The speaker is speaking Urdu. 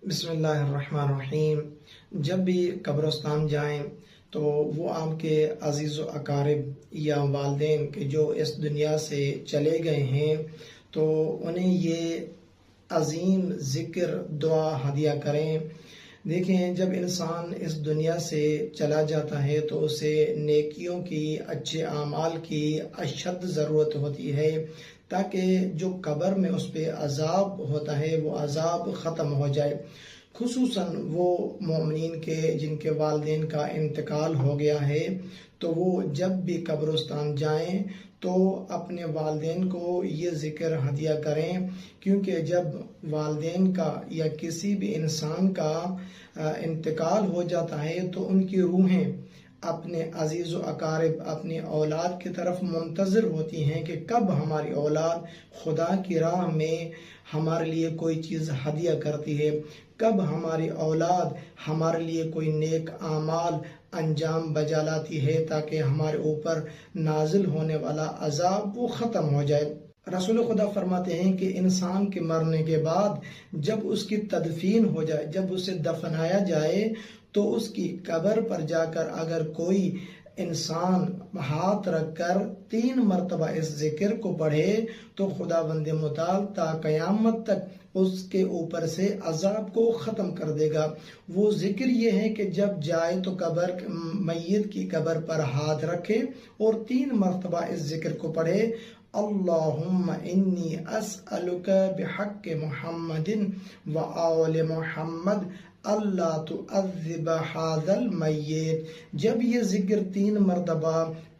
بسم اللہ الرحمن الرحیم۔ جب بھی قبرستان جائیں تو وہ آپ کے عزیز و اقارب یا والدین کے جو اس دنیا سے چلے گئے ہیں تو انہیں یہ عظیم ذکر دعا ہدیہ کریں۔ دیکھیں، جب انسان اس دنیا سے چلا جاتا ہے تو اسے نیکیوں کی، اچھے اعمال کی اشد ضرورت ہوتی ہے تاکہ جو قبر میں اس پہ عذاب ہوتا ہے وہ عذاب ختم ہو جائے، خصوصاً وہ مومنین کے جن کے والدین کا انتقال ہو گیا ہے تو وہ جب بھی قبرستان جائیں تو اپنے والدین کو یہ ذکر ہدیہ کریں، کیونکہ جب والدین کا یا کسی بھی انسان کا انتقال ہو جاتا ہے تو ان کی روحیں اپنے عزیز و اقارب، اپنی اولاد کی طرف منتظر ہوتی ہیں کہ کب ہماری اولاد خدا کی راہ میں ہمارے لیے کوئی چیز ہدیہ کرتی ہے، کب ہماری اولاد ہمارے لیے کوئی نیک اعمال انجام بجا لاتی ہے تاکہ ہمارے اوپر نازل ہونے والا عذاب وہ ختم ہو جائے۔ رسول خدا فرماتے ہیں کہ انسان کے مرنے کے بعد جب اس کی تدفین ہو جائے، جب اسے دفنایا جائے تو اس کی قبر پر جا کر اگر کوئی انسان ہاتھ رکھ کر 3 مرتبہ اس ذکر کو پڑھے تو خداوند متعال تا قیامت تک اس کے اوپر سے عذاب کو ختم کر دے گا۔ وہ ذکر یہ ہے کہ جب جائے تو میت کی قبر پر ہاتھ رکھے اور 3 مرتبہ اس ذکر کو پڑھے، اللہم انی اسألک بحق محمد و آل محمد اللہ تعذب ھذا المیت۔ جب یہ ذکر 3 مرتبہ